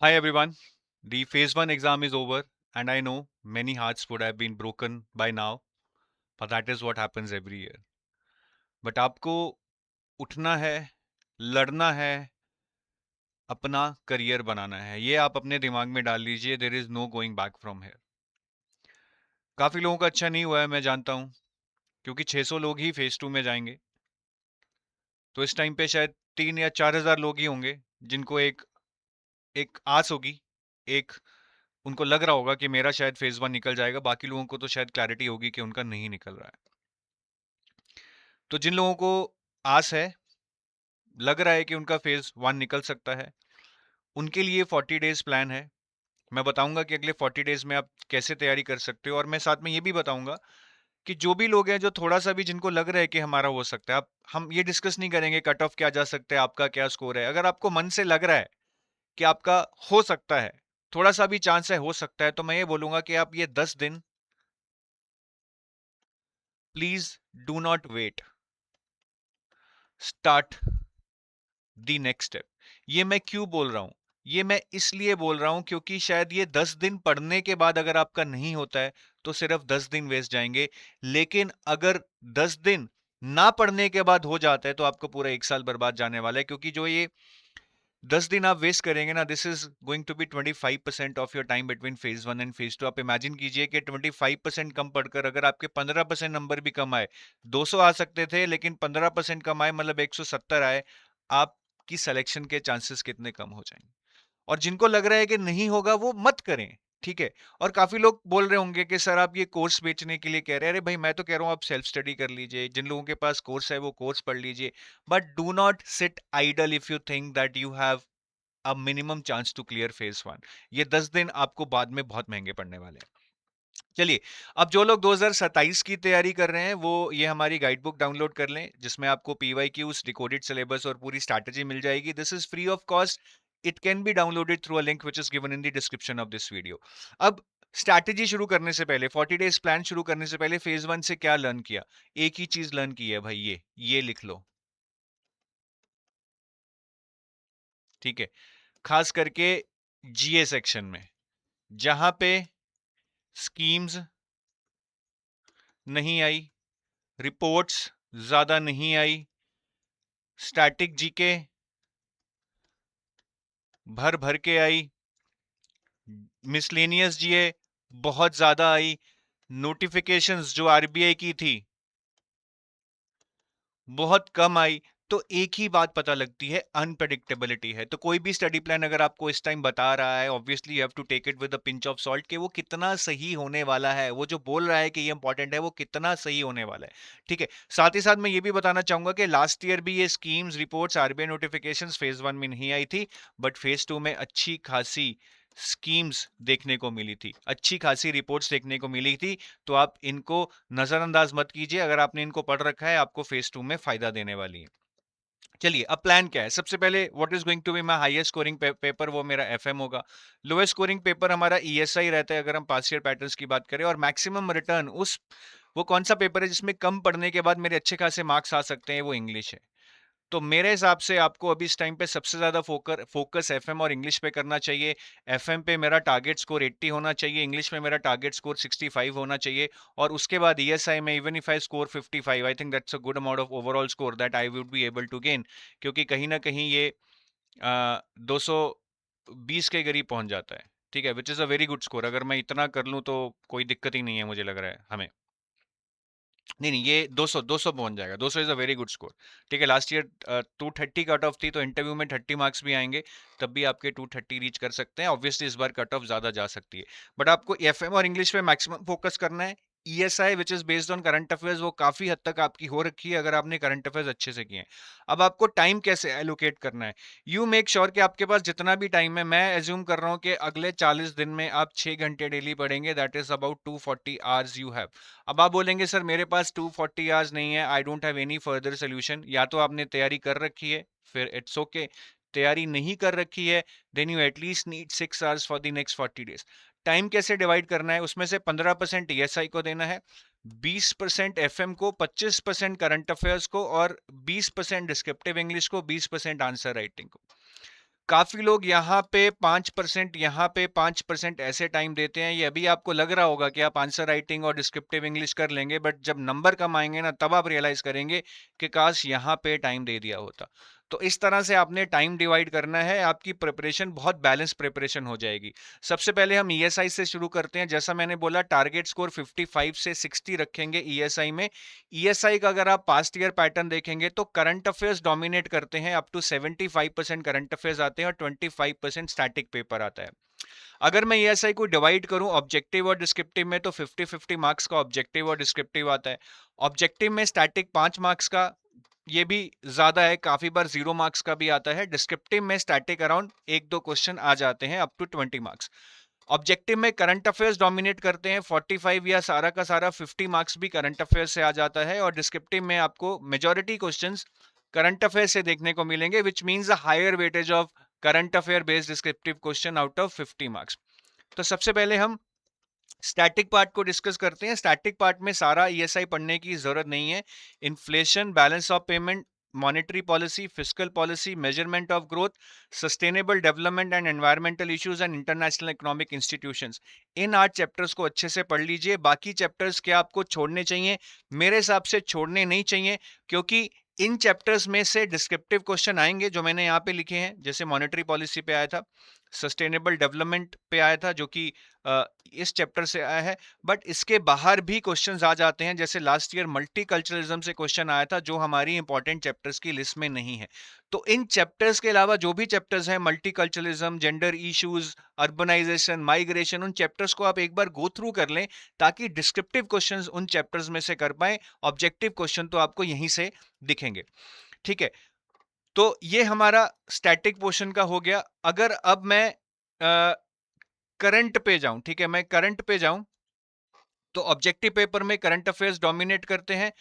Hi everyone. The phase 1 exam is over and I know many hearts would have been broken by now, but that is what happens every year. But आपको उठना है, लड़ना है, अपना career बनाना है। ये आप अपने दिमाग में डाल लीजिए, there is no going back from here. काफी लोगों का अच्छा नहीं हुआ है, मैं जानता हूँ, क्योंकि 600 लोग ही फेज 2 में जाएंगे। तो इस टाइम पे शायद 3 या 4,000 लोग ही होंगे जिनको एक एक आस होगी, एक उनको लग रहा होगा कि मेरा शायद फेज 1 निकल जाएगा। बाकी लोगों को तो शायद क्लैरिटी होगी कि उनका नहीं निकल रहा है। तो जिन लोगों को आस है, लग रहा है कि उनका फेज 1 निकल सकता है, उनके लिए 40 डेज प्लान है। मैं बताऊंगा कि अगले 40 डेज में आप कैसे तैयारी कर सकते हो, और मैं साथ में ये भी बताऊंगा कि जो भी लोग हैं जो थोड़ा सा भी जिनको लग रहा है कि हमारा हो सकता है, आप हम ये डिस्कस नहीं करेंगे कट ऑफ क्या जा सकता है, आपका क्या स्कोर है। अगर आपको मन से लग रहा है कि आपका हो सकता है, थोड़ा सा भी चांस है हो सकता है, तो मैं ये बोलूंगा कि आप ये 10 दिन please do not wait, start the next step. ये मैं क्यों बोल रहा हूं? ये मैं इसलिए बोल रहा हूं क्योंकि शायद ये 10 दिन पढ़ने के बाद अगर आपका नहीं होता है तो सिर्फ 10 दिन वेस्ट जाएंगे। लेकिन अगर 10 दिन ना पढ़ने के बाद हो जाता है तो आपको पूरा 1 साल बर्बाद जाने वाला है, क्योंकि जो ये 10 दिन आप वेस्ट करेंगे ना, this is going to be 25% of your time between phase 1 and phase 2। आप इमेजिन कीजिए कि 25% कम पढ़कर अगर आपके 15% नंबर भी कम आए, 200 आ सकते थे लेकिन 15% कम आए, मतलब 170 आए, आपकी सिलेक्शन के चांसेस कितने कम हो जाएंगे। और जिनको लग रहा है कि नहीं होगा वो मत करें, ठीक है। और काफी लोग बोल रहे होंगे कि सर आप ये कोर्स बेचने के लिए कह रहे हैं। अरे भाई, मैं तो कह रहा हूं आप सेल्फ स्टडी कर लीजिए, जिन लोगों के पास कोर्स है वो कोर्स पढ़ लीजिए, but do not sit idle if you think that you have a minimum chance to clear phase 1। ये 10 दिन आपको बाद में बहुत महंगे पड़ने वाले हैं। चलिए, अब जो लोग 2027 की तैयारी कर रहे हैं वो ये हमारी गाइड बुक डाउनलोड कर लें, जिसमें आपको पीवाईक्यूज, डिकोडेड सिलेबस और पूरी स्ट्रैटेजी मिल जाएगी। This is free of cost. It can be downloaded through a link which is given in the description of this video. अब स्ट्रैटेजी शुरू करने से पहले, 40 डेज प्लान शुरू करने से पहले फेज 1 से क्या लर्न किया? एक ही चीज लर्न की है भाई, ये लिख लो, ठीक है। खास करके जीए सेक्शन में, जहां पे स्कीम्स नहीं आई, रिपोर्ट्स ज्यादा नहीं आई, स्टैटिक जीके भर भर के आई, मिसलेनियस जीए बहुत ज्यादा आई, नोटिफिकेशंस जो आरबीआई की थी बहुत कम आई। तो एक ही बात पता लगती है, अनप्रेडिक्टेबिलिटी है। तो कोई भी स्टडी प्लान अगर आपको इस टाइम बता रहा है, obviously you have to take it with a pinch of salt, कि वो कितना सही होने वाला है, वो जो बोल रहा है कि ये इंपॉर्टेंट है वो कितना सही होने वाला है, ठीक है। साथ ही साथ मैं ये भी बताना चाहूंगा कि लास्ट ईयर भी ये schemes, reports, RBI notifications phase 1 में नहीं आई थी, बट फेज 2 में अच्छी खासी स्कीम्स देखने को मिली थी, अच्छी खासी रिपोर्ट्स देखने को मिली थी। तो आप इनको नजरअंदाज मत कीजिए, अगर आपने इनको पढ़ रखा है आपको फेज 2 में फायदा देने वाली है। चलिए, अब प्लान क्या है? सबसे पहले, what is going to be my highest scoring paper? वो मेरा एफएम होगा। लोएस्ट स्कोरिंग पेपर हमारा ईएसआई रहता है अगर हम पास्ट ईयर पैटर्न्स की बात करें। और मैक्सिमम रिटर्न, उस वो कौन सा पेपर है जिसमें कम पढ़ने के बाद मेरे अच्छे खासे मार्क्स आ सकते हैं? वो इंग्लिश है। तो मेरे हिसाब से आपको अभी इस टाइम पे सबसे ज्यादा फोकस एफएम और इंग्लिश पे करना चाहिए। एफएम पे मेरा टारगेट स्कोर 80 होना चाहिए, इंग्लिश में मेरा टारगेट स्कोर 65 होना चाहिए, और उसके बाद ईएसआई में even if I score 55, I think that's a good amount of overall score that I would be able to gain. क्योंकि कहीं ना कहीं ये 220 के करीब पहुंच जाता है, ठीक है, which is a very good score. अगर मैं इतना कर लूं तो कोई दिक्कत ही नहीं है, मुझे लग रहा है हमें। नहीं नहीं, ये 200 पहुंच जाएगा। 200 is a very good score, ठीक है। लास्ट ईयर 230 कट ऑफ थी, तो इंटरव्यू में 30 मार्क्स भी आएंगे तब भी आपके 230 रीच कर सकते हैं। ऑब्वियसली इस बार कट ऑफ ज्यादा जा सकती है, बट आपको एफएम और इंग्लिश पे मैक्सिमम फोकस करना है। ESI which is based on current affairs, वो काफी हद तक आपकी हो रखी है अगर आपने करंट अफेयर्स अच्छे से किए हैं। अब आपको टाइम कैसे एलोकेट करना है? यू मेक श्योर कि आपके पास जितना भी टाइम है, मैं एज्यूम कर रहा हूँ कि अगले 40 दिन में आप 6 घंटे डेली पढ़ेंगे, that is about 240 hours you have. अब आप बोलेंगे सर मेरे पास 240 आवर्स नहीं है, I don't have any further solution. या तो आपने तैयारी कर रखी है, फिर इट्स ओके। तैयारी नहीं कर रखी है, then you at least need 6 hours for the next 40 days. Time कैसे डिवाइड करना है? उसमें से 15% ईएसआई को देना है, 20% एफएम को, 25% करंट अफेयर्स को, और 20% डिस्क्रिप्टिव इंग्लिश को, 20% आंसर राइटिंग को। काफ़ी लोग यहाँ पे 5%, यहाँ पे 5% ऐसे टाइम देते हैं। ये अभी आपको लग रहा होगा कि आप आंसर राइटिंग और डिस्क्रिप्टिव इंग्लिश कर लेंगे, बट जब नंबर कम आएँगे ना, तब आप रियलाइज़ करेंगे कि काश यहाँ पे टाइम दे दिया होता। तो इस तरह से आपने टाइम डिवाइड करना है, आपकी प्रिपरेशन बहुत बैलेंस प्रिपरेशन हो जाएगी। सबसे पहले हम ईएसआई से शुरू करते हैं। जैसा मैंने बोला, टारगेट स्कोर 55 से 60 रखेंगे ईएसआई में। ईएसआई का अगर आप पास्ट ईयर पैटर्न देखेंगे तो करंट अफेयर्स डोमिनेट करते हैं, अप टू 75% करंट अफेयर्स आते हैं और 25% स्टैटिक पेपर आता है। अगर मैं ईएसआई को डिवाइड करूं ऑब्जेक्टिव और डिस्क्रिप्टिव में, तो 50-50 मार्क्स का ऑब्जेक्टिव और डिस्क्रिप्टिव आता है। ऑब्जेक्टिव में स्टैटिक 5 मार्क्स का, ये भी ज्यादा है, काफी बार 0 मार्क्स का भी आता है। डिस्क्रिप्टिव में स्टैटिक अराउंड 1-2 क्वेश्चन आ जाते हैं, अप टू 20 मार्क्स। ऑब्जेक्टिव में करंट अफेयर्स डोमिनेट करते हैं, 45 या सारा का सारा 50 मार्क्स भी करंट अफेयर्स से आ जाता है। और डिस्क्रिप्टिव में आपको मेजॉरिटी क्वेश्चंस करंट अफेयर से देखने को मिलेंगे, which means a higher weightage of current affair based descriptive question out of 50 marks. तो सबसे पहले हम स्टैटिक पार्ट को डिस्कस करते हैं। स्टैटिक पार्ट में सारा ईएसआई पढ़ने की जरूरत नहीं है। Inflation, balance of payment, monetary policy, fiscal policy, measurement of growth, sustainable development and environmental issues and international economic institutions, in 8 chapters को अच्छे से पढ़ लीजिए। बाकी चैप्टर्स क्या आपको छोड़ने चाहिए? मेरे हिसाब से छोड़ने नहीं चाहिए, क्योंकि इन चैप्टर्स में से डिस्क्रिप्टिव क्वेश्चन आएंगे जो मैंने यहाँ पे लिखे हैं। जैसे मॉनेटरी पॉलिसी पे आया था, सस्टेनेबल डेवलपमेंट पे आया था, जो कि इस चैप्टर से आया है। बट इसके बाहर भी क्वेश्चंस आ जाते हैं। जैसे लास्ट ईयर मल्टीकल्चरलिज्म से क्वेश्चन आया था, जो हमारी इंपॉर्टेंट चैप्टर्स की लिस्ट में नहीं है। तो इन चैप्टर्स के अलावा जो भी चैप्टर्स हैं, multiculturalism, gender issues, urbanisation, migration, उन चैप्टर्स को आप एक बार गो थ्रू कर लें, ताकि डिस्क्रिप्टिव क्वेश्चंस उन चैप्टर्स में से कर पाए। ऑब्जेक्टिव क्वेश्चन तो आपको यहीं से दिखेंगे। ठीक है, तो ये हमारा स्टैटिक पोर्शन का हो गया। अगर अब मैं करंट पे जाऊं, ठीक है, मैं करंट पे जाऊं, तो ऑब्जेक्टिव पेपर में करंट अफेयर्स डोमिनेट करते हैं।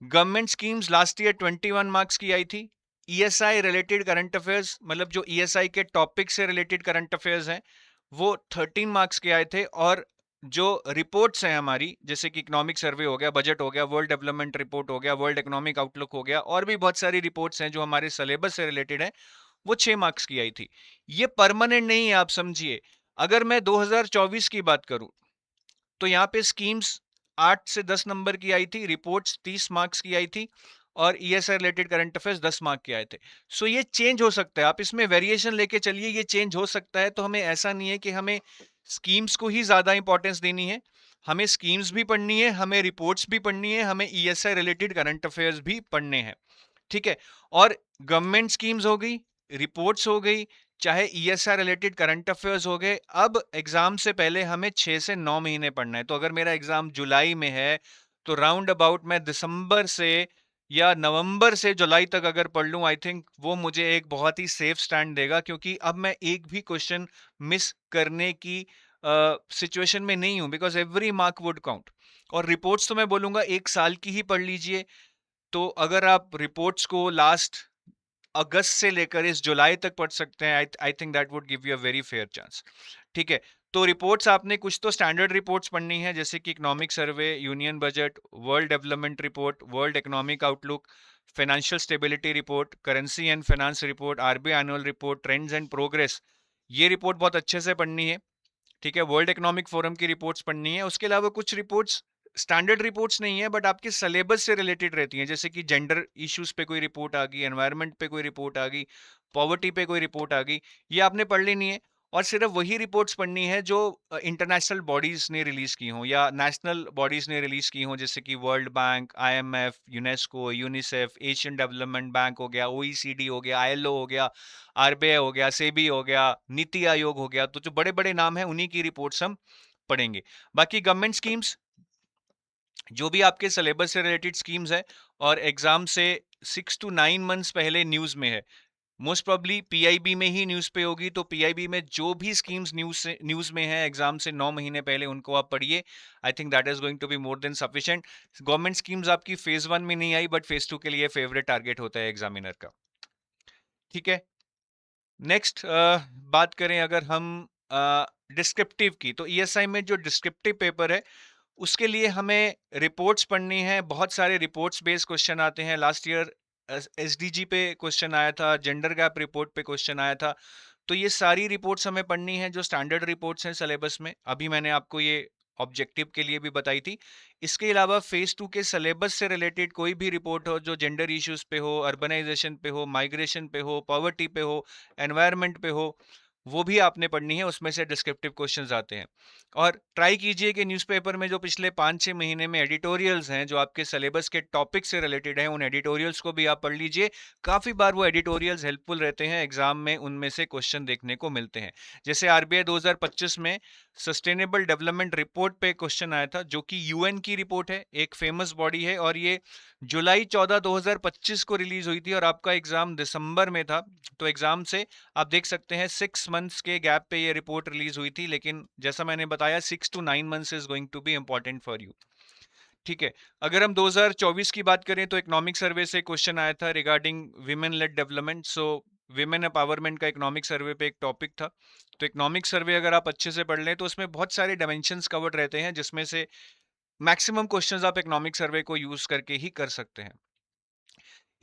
Government schemes last year 21 marks की आई थी। ईएसआई रिलेटेड करंट अफेयर्स, मतलब जो ईएसआई के टॉपिक से रिलेटेड करंट अफेयर्स हैं, वो 13 मार्क्स के आए थे। और जो रिपोर्ट्स हैं हमारी, जैसे कि इकोनॉमिक सर्वे हो गया, बजट हो गया, वर्ल्ड डेवलपमेंट रिपोर्ट हो गया, वर्ल्ड इकोनॉमिक आउटलुक हो गया, और भी बहुत सारी रिपोर्ट्स हैं जो हमारे सिलेबस से रिलेटेड है, वो 6 मार्क्स की आई थी। ये परमानेंट नहीं है, आप समझिए। अगर मैं 2024 की बात करूं, तो यहाँ पे स्कीम्स 8 से 10 नंबर की आई थी, रिपोर्ट्स 30 मार्क्स की आई थी, और ESI related current affairs 10 mark के आए थे। सो ये चेंज हो सकता है, आप इसमें वेरिएशन लेके चलिए, ये चेंज हो सकता है। तो हमें ऐसा नहीं है कि हमें स्कीम्स को ही ज्यादा इंपॉर्टेंस देनी है। हमें स्कीम्स भी पढ़नी है, हमें रिपोर्ट्स भी पढ़नी है, हमें ईएसआई रिलेटेड करंट अफेयर्स भी पढ़ने हैं। ठीक है, और गवर्नमेंट स्कीम्स हो गई, रिपोर्ट्स हो गई, चाहे ईएसआई रिलेटेड करंट अफेयर्स हो गए। अब एग्जाम से पहले हमें 6 से 9 महीने पढ़ना है। तो अगर मेरा एग्जाम जुलाई में है, तो राउंड अबाउट मैं दिसंबर से या नवंबर से जुलाई तक अगर पढ़ लूं, आई थिंक वो मुझे एक बहुत ही सेफ स्टैंड देगा, क्योंकि अब मैं एक भी क्वेश्चन मिस करने की सिचुएशन में नहीं हूं, because every Mark Wood count. और रिपोर्ट्स तो मैं बोलूंगा 1 साल की ही पढ़ लीजिए। तो अगर आप रिपोर्ट्स को लास्ट अगस्त से लेकर इस जुलाई तक पढ़ सकते हैं, आई think that would give you a very fair chance. ठीक है, तो रिपोर्ट्स आपने कुछ तो स्टैंडर्ड रिपोर्ट्स पढ़नी है, जैसे कि economic survey, union budget, world development report, world economic outlook, financial stability report, currency and finance report, RBI annual report, trends and progress. ये रिपोर्ट बहुत अच्छे से पढ़नी है। ठीक है, वर्ल्ड इकोनॉमिक फोरम की रिपोर्ट्स पढ़नी है। उसके अलावा कुछ रिपोर्ट्स स्टैंडर्ड रिपोर्ट्स नहीं है, बट आपके सिलेबस से रिलेटेड रहती हैं, जैसे कि जेंडर इश्यूज पे कोई रिपोर्ट आ गई, एनवायरनमेंट पे कोई रिपोर्ट आ गई, पॉवर्टी पे कोई रिपोर्ट आ गई। ये आपने पढ़ लेनी है। और सिर्फ वही रिपोर्ट्स पढ़नी है जो इंटरनेशनल बॉडीज ने रिलीज की हों या नेशनल बॉडीज ने रिलीज की हों, जैसे कि world bank, IMF, UNESCO, UNICEF, Asian development bank हो गया, ओईसीडी हो गया, आईएलओ हो गया, आरबीआई हो गया, सेबी हो गया, नीति आयोग हो गया। तो जो बड़े बड़े नाम हैं, उन्हीं की रिपोर्ट्स हम पढ़ेंगे। बाकी गवर्नमेंट स्कीम्स, जो भी आपके सिलेबस से रिलेटेड स्कीम्स है, और एग्जाम से 6 to 9 मंथ्स पहले न्यूज में है, मोस्ट प्रोबली पीआईबी में ही न्यूज पे होगी। तो पीआईबी में जो भी स्कीम्स न्यूज में है एग्जाम से 9 महीने पहले, उनको आप पढ़िए। I think that is going to be more than sufficient. Government schemes आपकी फेज 1 में नहीं आई, बट फेज 2 के लिए फेवरेट टारगेट होता है एग्जामिनर का। ठीक है, नेक्स्ट बात करें अगर हम डिस्क्रिप्टिव की, तो ईएसआई में जो डिस्क्रिप्टिव पेपर है, उसके लिए हमें रिपोर्ट्स पढ़नी है। बहुत सारे रिपोर्ट्स बेस्ड क्वेश्चन आते हैं। लास्ट ईयर एसडीजी पे क्वेश्चन आया था, जेंडर गैप रिपोर्ट पे क्वेश्चन आया था। तो ये सारी रिपोर्ट्स हमें पढ़नी है जो स्टैंडर्ड रिपोर्ट्स हैं सिलेबस में। अभी मैंने आपको ये ऑब्जेक्टिव के लिए भी बताई थी। इसके अलावा फेज 2 के सिलेबस से रिलेटेड कोई भी रिपोर्ट हो जो जेंडर इश्यूज पे हो, अर्बनाइजेशन पे हो, माइग्रेशन पे हो, पॉवर्टी पे हो, एनवायरनमेंट पे हो, वो भी आपने पढ़नी है। उसमें से डिस्क्रिप्टिव क्वेश्चंस आते हैं। और ट्राई कीजिए कि न्यूज़पेपर में जो पिछले 5-6 महीने में एडिटोरियल्स हैं जो आपके सिलेबस के टॉपिक से रिलेटेड हैं, उन एडिटोरियल्स को भी आप पढ़ लीजिए। काफ़ी बार वो एडिटोरियल्स हेल्पफुल रहते हैं, एग्जाम में उनमें से क्वेश्चन देखने को मिलते हैं। जैसे आरबीआई 2025 में सस्टेनेबल डेवलपमेंट रिपोर्ट पे क्वेश्चन आया था, जो कि यूएन की रिपोर्ट है, एक फेमस बॉडी है, और ये जुलाई 14 2025 को रिलीज हुई थी और आपका एग्जाम दिसंबर में था। तो एग्जाम से आप देख सकते हैं 6 मंथ्स के गैप पे ये रिपोर्ट रिलीज हुई थी, लेकिन जैसा मैंने बताया 6 to 9 months is going to be important for you. ठीक है। अगर हम 2024 की बात करें तो इकोनॉमिक सर्वे से क्वेश्चन आया था रिगार्डिंग विमेन लेड डेवलपमेंट। सो विमेन एम्पावरमेंट का इकोनॉमिक सर्वे पे एक टॉपिक था। तो इकोनॉमिक सर्वे अगर आप अच्छे से पढ़ लें तो उसमें बहुत सारे डायमेंशंस कवर्ड रहते हैं, जिसमें से मैक्सिमम क्वेश्चंस आप इकोनॉमिक सर्वे को यूज करके ही कर सकते हैं।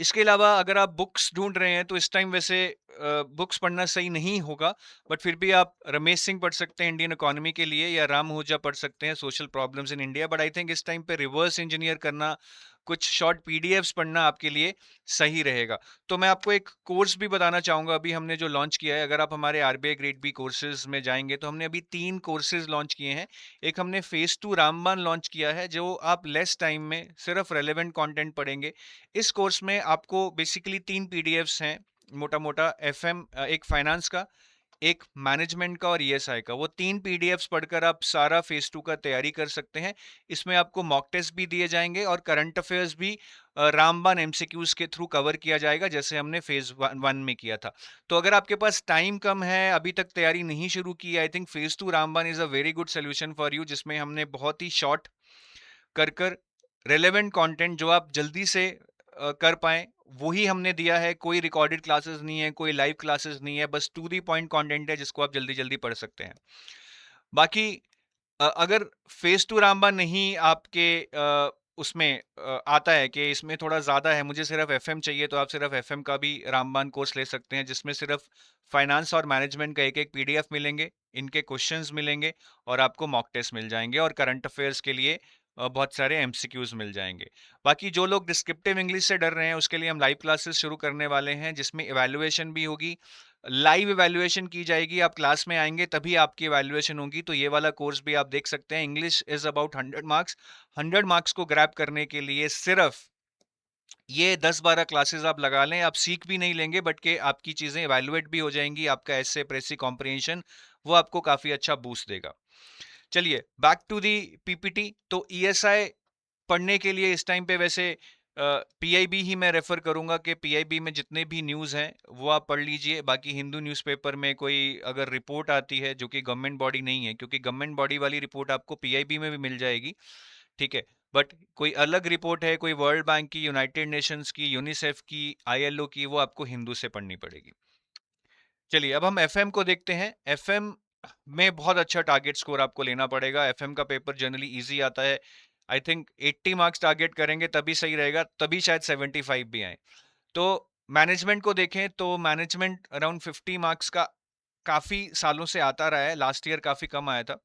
इसके अलावा अगर आप बुक्स ढूंढ रहे हैं तो इस टाइम वैसे बुक्स पढ़ना सही नहीं होगा, बट फिर भी आप रमेश सिंह पढ़ सकते हैं इंडियन इकोनॉमी के लिए, या राम आहूजा पढ़ सकते हैं social problems in India. But I think इस टाइम पे रिवर्स इंजीनियर करना, कुछ शॉर्ट पीडीएफ्स पढ़ना आपके लिए सही रहेगा। तो मैं आपको एक कोर्स भी बताना चाहूंगा, अभी हमने जो लॉन्च किया है। अगर आप हमारे आरबीआई ग्रेड बी कोर्सेज में जाएंगे तो हमने अभी 3 कोर्सेज लॉन्च किए हैं। एक हमने फेज 2 रामबान लॉन्च किया है, जो आप लेस टाइम में सिर्फ रेलेवेंट कंटेंट पढ़ेंगे। इस कोर्स में आपको बेसिकली 3 पीडीएफ्स हैं, मोटा मोटा एफएम, एक फाइनेंस का, एक मैनेजमेंट का और ईएसआई का। वो 3 पीडीएफ्स पढ़कर आप सारा फेज 2 का तैयारी कर सकते हैं। इसमें आपको मॉक टेस्ट भी दिए जाएंगे और करंट अफेयर्स भी रामबान एमसीक्यूज के थ्रू कवर किया जाएगा, जैसे हमने फेज 1 में किया था। तो अगर आपके पास टाइम कम है, अभी तक तैयारी नहीं शुरू की, I think phase 2 Ramban is a very good solution for you, जिसमें हमने बहुत ही शॉर्ट कर कर रेलेवेंट कंटेंट जो आप जल्दी से कर पाएं, वही हमने दिया है। कोई रिकॉर्डेड क्लासेस नहीं है, कोई लाइव क्लासेस नहीं है, बस टू दी पॉइंट कंटेंट है जिसको आप जल्दी जल्दी पढ़ सकते हैं। बाकी अगर फेज 2 रामबान नहीं आपके उसमें आता है कि इसमें थोड़ा ज़्यादा है, मुझे सिर्फ एफएम चाहिए, तो आप सिर्फ एफएम का भी रामबान कोर्स ले सकते हैं, जिसमें सिर्फ फाइनेंस और मैनेजमेंट का एक एक पीडीएफ मिलेंगे, इनके क्वेश्चंस मिलेंगे और आपको मॉक टेस्ट मिल जाएंगे, और करंट अफेयर्स के लिए बहुत सारे एमसीक्यूज मिल जाएंगे। बाकी जो लोग डिस्क्रिप्टिव इंग्लिश से डर रहे हैं, उसके लिए हम लाइव क्लासेस शुरू करने वाले हैं, जिसमें इवैल्यूएशन भी होगी। लाइव इवैल्यूएशन की जाएगी, आप क्लास में आएंगे तभी आपकी इवैल्यूएशन होगी। तो ये वाला कोर्स भी आप देख सकते हैं। English is about 100 marks. 100 marks को ग्रैब करने के लिए सिर्फ ये 10-12 क्लासेस आप लगा लें, आप सीख भी नहीं लेंगे, बट के आपकी चीजें इवैल्यूएट भी हो जाएंगी। आपका एसे प्रेसी कॉम्प्रिहेंशन वो आपको काफी अच्छा बूस्ट देगा। चलिए बैक टू दी पीपीटी। तो ईएसआई पढ़ने के लिए इस टाइम पे वैसे पीआईबी ही मैं रेफर करूंगा कि पीआईबी में जितने भी न्यूज़ हैं वो आप पढ़ लीजिए। बाकी हिंदू न्यूज़पेपर में कोई अगर रिपोर्ट आती है जो कि गवर्नमेंट बॉडी नहीं है, क्योंकि गवर्नमेंट बॉडी वाली रिपोर्ट आपको पीआईबी में भी मिल जाएगी, ठीक है, बट कोई अलग रिपोर्ट है, कोई वर्ल्ड बैंक की, यूनाइटेड नेशंस की, यूनिसेफ की, आईएलओ की, वो आपको हिंदू से पढ़नी पड़ेगी। चलिए अब हम एफएम को देखते हैं। एफएम में बहुत अच्छा टारगेट स्कोर आपको लेना पड़ेगा। एफएम का पेपर जनरली इजी आता है। आई थिंक 80 मार्क्स टारगेट करेंगे तभी सही रहेगा, तभी शायद 75 भी आए। तो मैनेजमेंट को देखें तो मैनेजमेंट अराउंड 50 मार्क्स का काफी सालों से आता रहा है। लास्ट ईयर काफी कम आया था।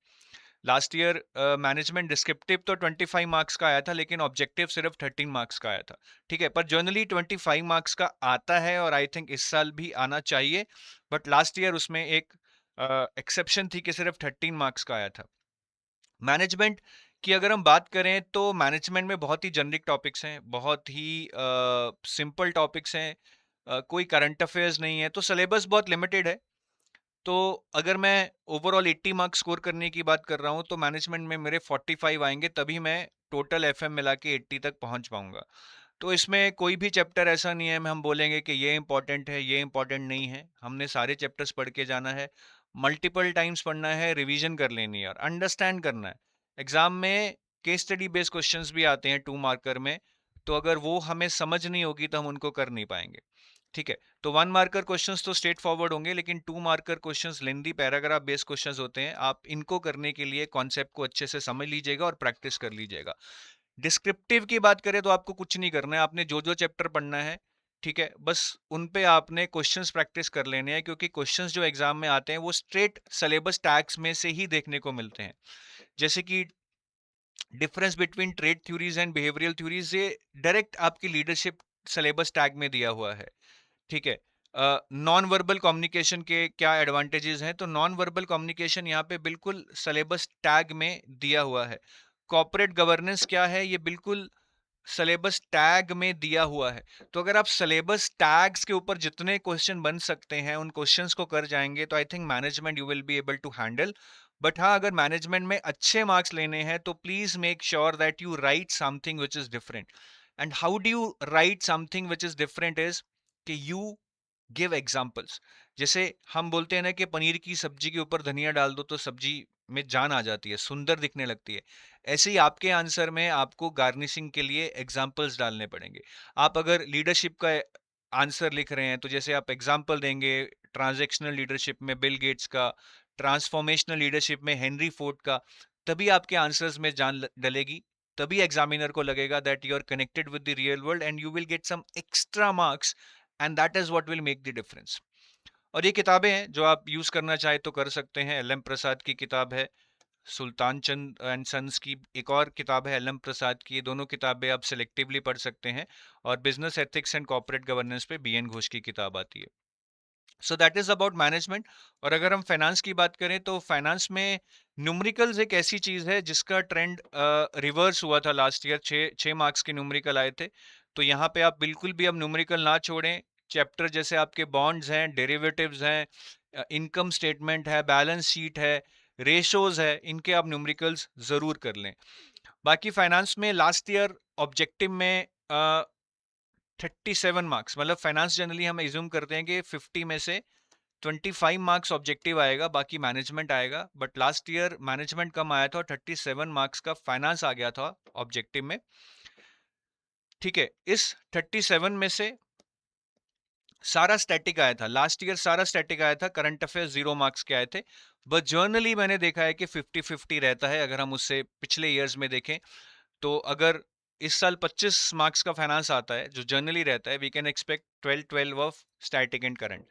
लास्ट ईयर मैनेजमेंट डिस्क्रिप्टिव तो 25 मार्क्स का आया था, लेकिन ऑब्जेक्टिव सिर्फ 13 मार्क्स का आया था। ठीक है, पर जनरली 25 मार्क्स का आता है और आई थिंक इस साल भी आना चाहिए। बट लास्ट ईयर उसमें एक एक्सेप्शन थी कि सिर्फ 13 मार्क्स का आया था। मैनेजमेंट की अगर हम बात करें तो मैनेजमेंट में बहुत ही जेनरिक टॉपिक्स हैं, बहुत ही सिंपल टॉपिक्स हैं, कोई करंट अफेयर्स नहीं है, तो सिलेबस बहुत लिमिटेड है। तो अगर मैं ओवरऑल 80 मार्क्स स्कोर करने की बात कर रहा हूँ तो मैनेजमेंट में मेरे 45 आएंगे, तभी मैं टोटल एफएम मिला के 80 तक पहुंच पाऊंगा। तो इसमें कोई भी चैप्टर ऐसा नहीं है हम बोलेंगे कि ये इंपॉर्टेंट है, ये इंपॉर्टेंट नहीं है। हमने सारे चैप्टर्स पढ़ के जाना है, मल्टीपल टाइम्स पढ़ना है, रिवीजन कर लेनी है और अंडरस्टैंड करना है। एग्जाम में केस स्टडी बेस्ड क्वेश्चंस भी आते हैं 2 मार्कर में, तो अगर वो हमें समझ नहीं होगी तो हम उनको कर नहीं पाएंगे। ठीक है, तो 1 मार्कर क्वेश्चंस तो स्ट्रेट फॉरवर्ड होंगे, लेकिन 2 मार्कर क्वेश्चंस लेंदी पैराग्राफ बेस्ड क्वेश्चंस होते हैं। आप इनको करने के लिए कॉन्सेप्ट को अच्छे से समझ लीजिएगा और प्रैक्टिस कर लीजिएगा। डिस्क्रिप्टिव की बात करें तो आपको कुछ नहीं करना है, आपने जो जो चैप्टर पढ़ना है ठीक है? बस उन पे आपने क्वेश्चंस प्रैक्टिस कर लेने हैं, क्योंकि क्वेश्चंस जो एग्ज़ाम में आते हैं वो स्ट्रेट सिलेबस टैग्स में से ही देखने को मिलते हैं। जैसे कि difference between trade theories and behavioural theories, ये डायरेक्ट आपकी लीडरशिप सिलेबस टैग में दिया हुआ है। ठीक है? नॉन वर्बल कम्युनिकेशन के क्या एडवांटेजेस हैं, तो नॉन वर्बल कम्युनिकेशन यहाँ पे बिल्कुल सिलेबस टैग में दिया हुआ है। कॉर्पोरेट गवर्नेंस क्या है, ये बिल्कुल सिलेबस टैग में दिया हुआ है। तो अगर आप सिलेबस टैग्स के ऊपर जितने क्वेश्चन बन सकते हैं उन क्वेश्चंस को कर जाएंगे, तो I think management you will be able to handle. But हाँ, अगर मैनेजमेंट में अच्छे मार्क्स लेने हैं तो please make sure that you write something which is different. And how do you write something which is different is कि you give examples. जैसे हम बोलते हैं ना कि पनीर की सब्जी के ऊपर धनिया डाल दो तो सब्जी में जान आ जाती है, सुंदर दिखने लगती है। ऐसे ही आपके आंसर में आपको गार्निशिंग के लिए एग्जाम्पल्स डालने पड़ेंगे। आप अगर लीडरशिप का आंसर लिख रहे हैं तो जैसे आप एग्जाम्पल देंगे ट्रांजैक्शनल लीडरशिप में बिल गेट्स का, ट्रांसफॉर्मेशनल लीडरशिप में हेनरी फोर्ड का, तभी आपके आंसर्स में जान डलेगी। तभी एग्जामिनर को लगेगा that you are connected with the real world and you will get some extra marks, and that is what will make the difference. और ये किताबें हैं जो आप यूज करना चाहे तो कर सकते हैं। एल एम प्रसाद की किताब है, सुल्तान चंद एंड सन्स की एक और किताब है एल एम प्रसाद की। ये दोनों किताबें आप सिलेक्टिवली पढ़ सकते हैं। और business ethics and corporate governance पे बी एन घोष की किताब आती है। सो दैट इज अबाउट मैनेजमेंट। और अगर हम फाइनेंस की बात करें तो फाइनेंस में न्यूमेरिकल्स एक ऐसी चीज है जिसका ट्रेंड रिवर्स हुआ था लास्ट ईयर। छः मार्क्स के न्यूमेरिकल आए थे। तो यहाँ पे आप बिल्कुल भी अब न्यूमेरिकल ना छोड़ें। चैप्टर जैसे आपके बॉन्ड्स हैं, डेरिवेटिव्स हैं, इनकम स्टेटमेंट है, बैलेंस शीट है, रेशोज है, इनके आप न्यूमेरिकल्स जरूर कर लें। बाकी फाइनेंस में लास्ट ईयर ऑब्जेक्टिव में 37 मार्क्स, मतलब फाइनेंस जनरली हम एज्यूम करते हैं कि 50 में से 25 मार्क्स ऑब्जेक्टिव आएगा, बाकी मैनेजमेंट आएगा। बट लास्ट ईयर मैनेजमेंट कम आया था और 37 मार्क्स का फाइनेंस आ गया था ऑब्जेक्टिव में। ठीक है, इस 37 में से सारा स्टैटिक आया था लास्ट ईयर, सारा स्टैटिक आया था। करंट अफेयर्स 0 मार्क्स के आए थे। बट जर्नली मैंने देखा है कि 50-50 रहता है। अगर हम उससे पिछले ईयर्स में देखें तो अगर इस साल 25 मार्क्स का फाइनेंस आता है जो जनरली रहता है, we can expect 12-12 of static and current.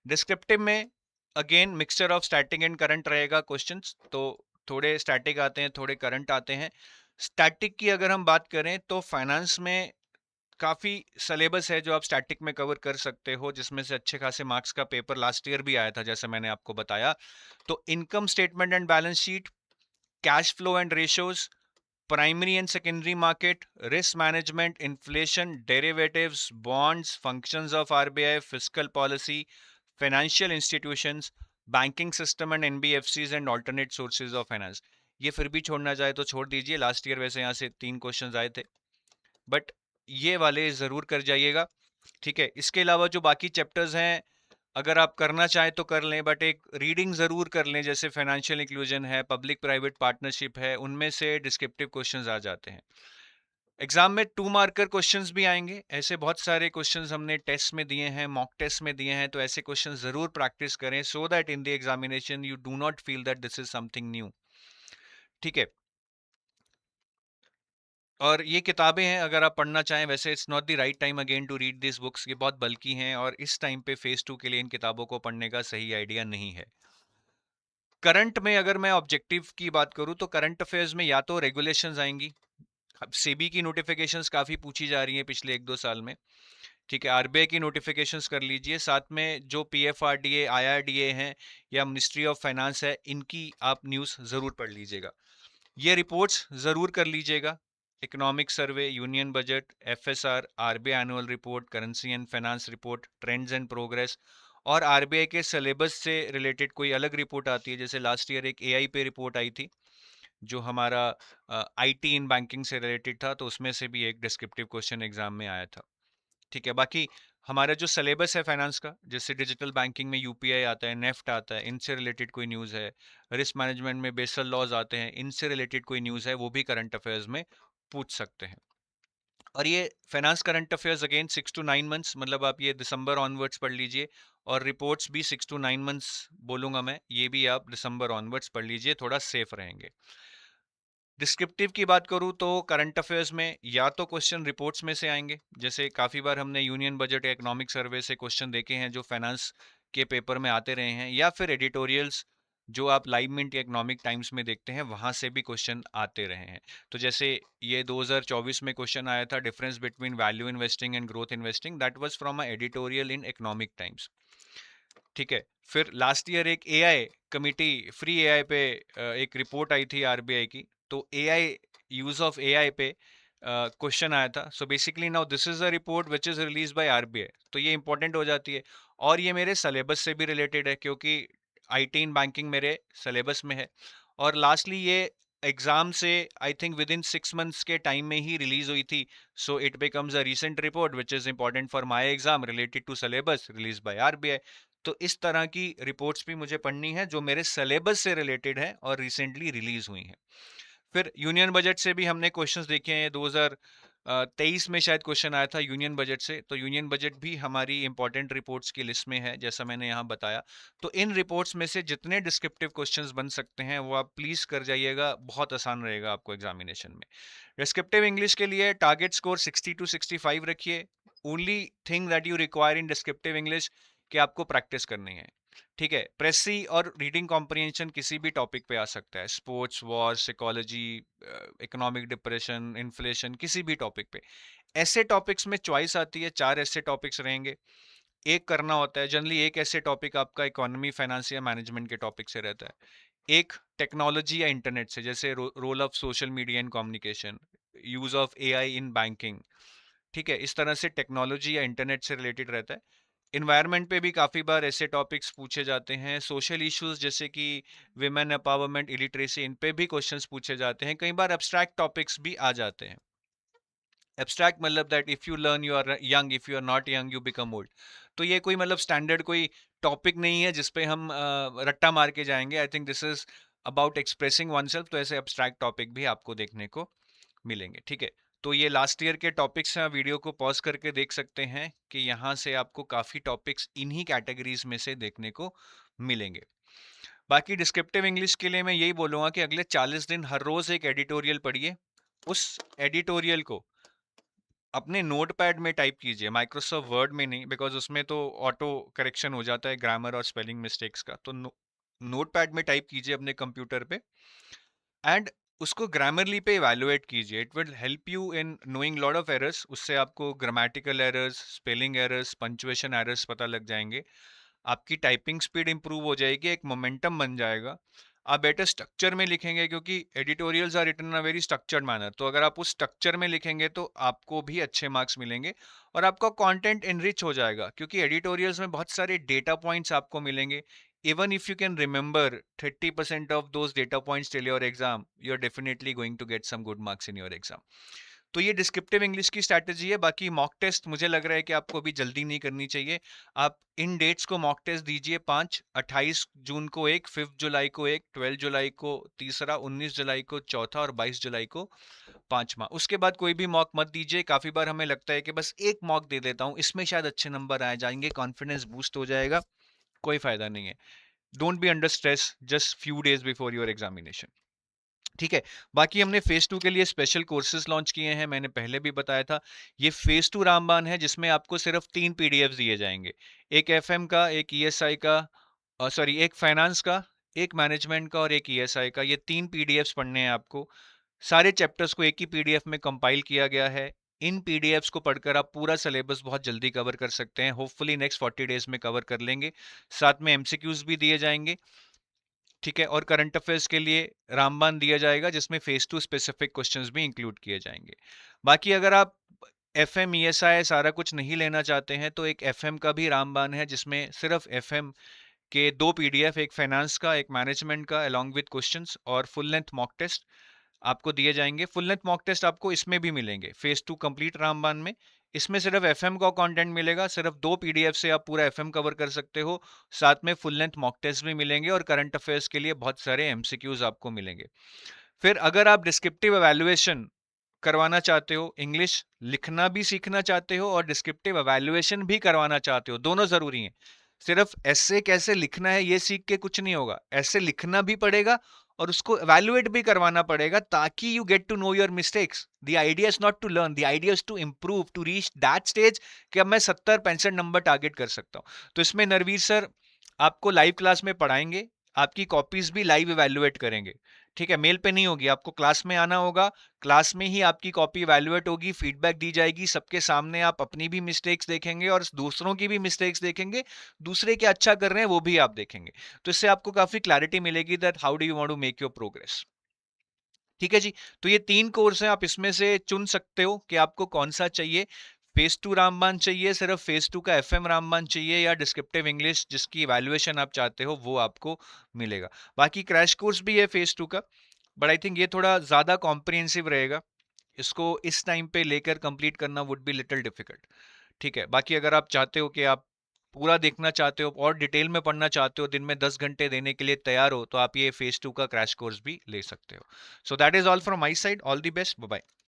Descriptive में again mixture of static and current रहेगा क्वेश्चंस, तो थोड़े स्टैटिक आते हैं, थोड़े करंट आते हैं। स्टैटिक की अगर हम बात करें तो फाइनेंस में काफी सिलेबस है जो आप स्टैटिक में कवर कर सकते हो, जिसमें से अच्छे खासे मार्क्स का पेपर लास्ट ईयर भी आया था जैसे मैंने आपको बताया। तो income statement and balance sheet, cash flow and ratios, primary and secondary market, risk management, inflation, derivatives, bonds, functions of RBI, fiscal policy, financial institutions, banking system and NBFCs and alternate sources of finance। ये फिर भी छोड़ना चाहे तो छोड़ दीजिए, last year वैसे यहाँ से 3 क्वेश्चंस आए थे, बट ये वाले जरूर कर जाइएगा। ठीक है, इसके अलावा जो बाकी चैप्टर्स हैं अगर आप करना चाहें तो कर लें, बट एक रीडिंग जरूर कर लें। जैसे फाइनेंशियल इंक्लूजन है, पब्लिक प्राइवेट पार्टनरशिप है, उनमें से डिस्क्रिप्टिव क्वेश्चंस आ जाते हैं। एग्जाम में 2 मार्कर क्वेश्चंस भी आएंगे। ऐसे बहुत सारे क्वेश्चंस हमने टेस्ट में दिए हैं, मॉक टेस्ट में दिए हैं, तो ऐसे क्वेश्चंस जरूर प्रैक्टिस करें so that in the examination you do not feel that this is something new. ठीक है, और ये किताबें हैं अगर आप पढ़ना चाहें, वैसे it's not the right time again to read this books, ये बहुत बल्कि हैं और इस टाइम पे फेज 2 के लिए इन किताबों को पढ़ने का सही आइडिया नहीं है। करंट में अगर मैं ऑब्जेक्टिव की बात करूं तो करंट अफेयर्स में या तो रेगुलेशंस आएंगी। अब सेबी की नोटिफिकेशंस काफी पूछी जा रही हैं पिछले 1-2 साल में। ठीक है, आरबीआई की नोटिफिकेशंस कर लीजिए, साथ में जो पीएफआरडीए, आईआरडीए हैं या मिनिस्ट्री ऑफ फाइनेंस है, इनकी आप न्यूज़ ज़रूर पढ़ लीजिएगा। ये रिपोर्ट्स ज़रूर कर लीजिएगा, economic survey, union budget, FSR, RBI annual report, currency and finance report, trends and progress. और आरबीआई के सिलेबस से रिलेटेड कोई अलग रिपोर्ट आती है, जैसे लास्ट ईयर एक एआई पे रिपोर्ट आई थी जो हमारा आईटी इन बैंकिंग से रिलेटेड था, तो उसमें से भी एक डिस्क्रिप्टिव क्वेश्चन एग्जाम में आया था। ठीक है, बाकी हमारा जो सिलेबस है फाइनेंस का, जैसे डिजिटल बैंकिंग में यूपीआई आता है, नेफ्ट आता है, इनसे रिलेटेड कोई न्यूज़ है, रिस्क मैनेजमेंट में बेसल लॉज आते हैं, इनसे रिलेटेड कोई न्यूज़ है, वो भी करंट अफेयर्स में पूछ सकते हैं। और ये finance current affairs again 6 to 9 months, मतलब आप ये दिसंबर ऑनवर्ड्स पढ़ लीजिए। और रिपोर्ट्स भी 6 to 9 मंथ्स बोलूंगा मैं, ये भी आप दिसंबर ऑनवर्ड्स पढ़ लीजिए, थोड़ा सेफ रहेंगे। डिस्क्रिप्टिव की बात करूँ तो करंट अफेयर्स में या तो क्वेश्चन रिपोर्ट्स में से आएंगे, जैसे काफ़ी बार हमने यूनियन बजट या इकोनॉमिक सर्वे से क्वेश्चन देखे हैं जो फाइनेंस के पेपर में आते रहे हैं, या फिर एडिटोरियल्स जो आप लाइव मिंट या इकोनॉमिक टाइम्स में देखते हैं, वहाँ से भी क्वेश्चन आते रहे हैं। तो जैसे ये 2024 में क्वेश्चन आया था, difference between value investing and growth investing, that was from a editorial in economic times. ठीक है। फिर लास्ट ईयर एक एआई कमिटी, फ्री एआई पे एक रिपोर्ट आई थी आरबीआई की, तो एआई, यूज ऑफ एआई पे क्वेश्चन आया था। So basically now this is a report which is release by RBI, तो ये इंपॉर्टेंट हो जाती है। और ये मेरे सिलेबस से भी रिलेटेड है, क्योंकि आईटी इन बैंकिंग मेरे सिलेबस में है। और लास्टली ये एग्जाम से I think within 6 months के टाइम में ही रिलीज हुई थी। So it becomes a recent report which is important for my exam related to syllabus release by RBI. तो इस तरह की रिपोर्ट्स भी मुझे पढ़नी है जो मेरे सिलेबस से रिलेटेड है और रिसेंटली रिलीज हुई हैं। फिर यूनियन बजट से भी हमने क्वेश्चंस देखे हैं। 2023 में शायद क्वेश्चन आया था यूनियन बजट से, तो यूनियन बजट भी हमारी इंपॉर्टेंट रिपोर्ट्स की लिस्ट में है, जैसा मैंने यहाँ बताया। तो इन रिपोर्ट्स में से जितने डिस्क्रिप्टिव क्वेश्चंस बन सकते हैं वो आप प्लीज कर जाइएगा, बहुत आसान रहेगा आपको एग्जामिनेशन में। डिस्क्रिप्टिव इंग्लिश के लिए टारगेट स्कोर 60 to 65 रखिए। Only thing that you require in descriptive English कि आपको प्रैक्टिस करनी है। ठीक है। प्रेसी और रीडिंग कॉम्प्रिहेंशन किसी भी टॉपिक पे आ सकता है, sports, war, psychology, economic depression, inflation, किसी भी टॉपिक पे। ऐसे टॉपिक्स में चॉइस आती है, 4 ऐसे टॉपिक्स रहेंगे, एक करना होता है। जनरली एक ऐसे टॉपिक आपका इकोनॉमी, फाइनेंस या मैनेजमेंट के टॉपिक से रहता है। एक टेक्नोलॉजी या इंटरनेट से, जैसे role of social media in communication, use of AI in banking. ठीक है, इस तरह से टेक्नोलॉजी या इंटरनेट से रिलेटेड रहता है। इन्वायरमेंट पे भी काफ़ी बार ऐसे टॉपिक्स पूछे जाते हैं। सोशल इश्यूज जैसे कि विमेन एम्पावरमेंट, इलिटरेसी, इन पे भी क्वेश्चंस पूछे जाते हैं। कई बार एब्स्ट्रैक्ट टॉपिक्स भी आ जाते हैं। एब्स्ट्रैक्ट मतलब that if you learn you are young, if you are not young you become old. तो ये कोई मतलब स्टैंडर्ड कोई टॉपिक नहीं है जिसपे हम रट्टा मार के जाएंगे। I think this is about expressing one self, तो ऐसे एब्स्ट्रैक्ट टॉपिक भी आपको देखने को मिलेंगे। ठीक है। तो ये लास्ट ईयर के टॉपिक्स हैं, वीडियो को पॉज करके देख सकते हैं कि यहाँ से आपको काफ़ी टॉपिक्स इन्हीं कैटेगरीज में से देखने को मिलेंगे। बाकी डिस्क्रिप्टिव इंग्लिश के लिए मैं यही बोलूँगा कि अगले 40 दिन हर रोज़ एक एडिटोरियल पढ़िए। उस एडिटोरियल को अपने नोटपैड में टाइप कीजिए, माइक्रोसॉफ्ट वर्ड में नहीं, बिकॉज उसमें तो ऑटो करेक्शन हो जाता है ग्रामर और स्पेलिंग मिस्टेक्स का। तो नोटपैड में टाइप कीजिए अपने कंप्यूटर पे, एंड उसको ग्रामरली पे इवैल्यूएट कीजिए। It will help you in knowing lot of errors. उससे आपको grammatical errors, spelling errors, punctuation errors पता लग जाएंगे। आपकी टाइपिंग स्पीड इंप्रूव हो जाएगी, एक मोमेंटम बन जाएगा। आप बेटर स्ट्रक्चर में लिखेंगे, क्योंकि editorials are written in a very structured manner. तो अगर आप उस स्ट्रक्चर में लिखेंगे तो आपको भी अच्छे मार्क्स मिलेंगे और आपका कंटेंट इनरिच हो जाएगा, क्योंकि एडिटोरियल्स में बहुत सारे डेटा पॉइंट्स आपको मिलेंगे। even if you can remember 30% of those data points till your exam, you're definitely going to get some good marks in your exam. तो ये डिस्क्रिप्टिव इंग्लिश की स्ट्रैटेजी है। बाकी मॉक टेस्ट मुझे लग रहा है कि आपको अभी जल्दी नहीं करनी चाहिए। आप इन डेट्स को मॉक टेस्ट दीजिए, 5, 28 जून को एक, 5 जुलाई को एक, 12 जुलाई को तीसरा, 19 जुलाई को चौथा और 22 जुलाई को पांचवा। उसके बाद कोई भी मॉक मत दीजिए। काफी बार हमें लगता है कि बस एक मॉक दे देता हूँ, इसमें शायद अच्छे नंबर आ जाएंगे, कॉन्फिडेंस बूस्ट हो जाएगा। कोई फायदा नहीं है। Don't be under stress just few days before your examination. ठीक है। बाकी हमने फेज 2 के लिए स्पेशल कोर्सेज लॉन्च किए हैं, मैंने पहले भी बताया था। ये फेज 2 रामबान है, जिसमें आपको सिर्फ 3 पीडीएफ दिए जाएंगे। एक एफएम का, एक ईएसआई का, सॉरी एक फाइनेंस का, एक मैनेजमेंट का और एक ईएसआई का। ये 3 पीडीएफ्स पढ़ने हैं आपको। सारे चैप्टर्स को एक ही पीडीएफ में कंपाइल किया गया है। इन पीडीएफ्स को पढ़कर आप पूरा सिलेबस बहुत जल्दी कवर कर सकते हैं। होपफुली नेक्स्ट 40 डेज में कवर कर लेंगे। साथ में एमसीक्यूज भी दिए जाएंगे। ठीक है। और करंट अफेयर्स के लिए रामबान दिया जाएगा, जिसमें फेज 2 स्पेसिफिक क्वेश्चंस भी इंक्लूड किए जाएंगे। बाकी अगर आप एफएम, ईएसआई सारा कुछ नहीं लेना चाहते हैं, तो एक एफएम का भी रामबान है, जिसमें सिर्फ एफएम के 2 पीडीएफ, एक फाइनेंस का, एक मैनेजमेंट का, अलॉन्ग विद क्वेश्चंस और फुल लेंथ मॉक टेस्ट आपको दिए जाएंगे। फुल लेंथ मॉक टेस्ट आपको इसमें भी मिलेंगे, फेज 2 कंप्लीट रामबान में। इसमें सिर्फ एफएम का कंटेंट मिलेगा, सिर्फ 2 पीडीएफ से आप पूरा एफएम कवर कर सकते हो। साथ में फुल लेंथ मॉक टेस्ट भी मिलेंगे और करंट अफेयर्स के लिए बहुत सारे एमसीक्यूज आपको मिलेंगे। फिर अगर आप डिस्क्रिप्टिव एवेल्युएशन करवाना चाहते हो, इंग्लिश लिखना भी सीखना चाहते हो और डिस्क्रिप्टिव एवेल्युएशन भी करवाना चाहते हो, दोनों जरूरी हैं, सिर्फ ऐसे कैसे लिखना है ये सीख के कुछ नहीं होगा, ऐसे लिखना भी पड़ेगा और उसको evaluate भी करवाना पड़ेगा ताकि you get to know your mistakes. The idea is not to learn, the idea is to improve, to reach that stage कि अब मैं 70-65 नंबर टारगेट कर सकता हूँ. तो इसमें नरवीर सर आपको लाइव क्लास में पढ़ाएंगे, आपकी कॉपीज भी लाइव इवेल्युएट करेंगे. ठीक है, मेल पे नहीं होगी, आपको क्लास में आना होगा, क्लास में ही आपकी कॉपी इवेल्युएट होगी, फीडबैक दी जाएगी, सबके सामने आप अपनी भी मिस्टेक्स देखेंगे और दूसरों की भी मिस्टेक्स देखेंगे, दूसरे क्या अच्छा कर रहे हैं वो भी आप देखेंगे. तो इससे आपको काफी क्लैरिटी मिलेगी that how do you want to make your progress. ठीक है जी. तो ये 3 कोर्स हैं, आप इसमें से चुन सकते हो कि आपको कौन सा चाहिए. फेज 2 रामबान चाहिए, सिर्फ फेज 2 का एफएम रामबान चाहिए, या डिस्क्रिप्टिव इंग्लिश जिसकी इवैल्यूएशन आप चाहते हो वो आपको मिलेगा. बाकी क्रैश कोर्स भी है फेज 2 का, बट आई थिंक ये थोड़ा ज्यादा कॉम्प्रिहेंसिव रहेगा. इसको इस टाइम पे लेकर कंप्लीट करना वुड बी लिटिल डिफिकल्ट. ठीक है, बाकी अगर आप चाहते हो कि आप पूरा देखना चाहते हो और डिटेल में पढ़ना चाहते हो, दिन में 10 घंटे देने के लिए तैयार हो, तो आप ये फेज 2 का क्रैश कोर्स भी ले सकते हो. So that is all from my side. All the best. Bye bye.